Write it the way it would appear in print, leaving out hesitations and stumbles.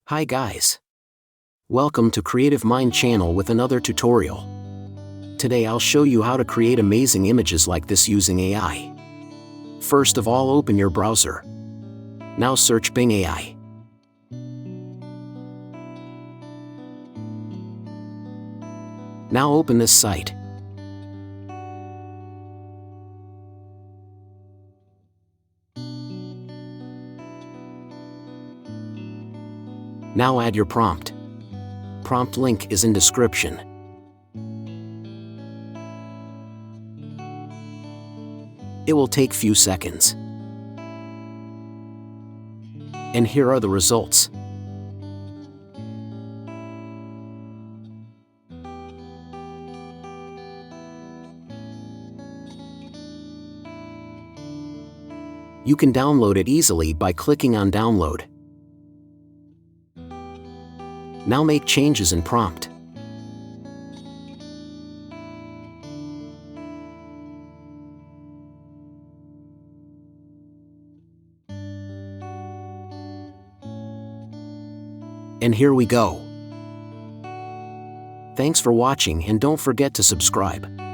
Hi guys! Welcome to Creative Mind channel with another tutorial. Today I'll show you how to create amazing images like this using AI. First of all, open your browser. Now search Bing AI. Now open this site. Now add your prompt. Prompt link is in description. It will take few seconds. And here are the results. You can download it easily by clicking on download. Now make changes in prompt. And here we go. Thanks for watching and don't forget to subscribe.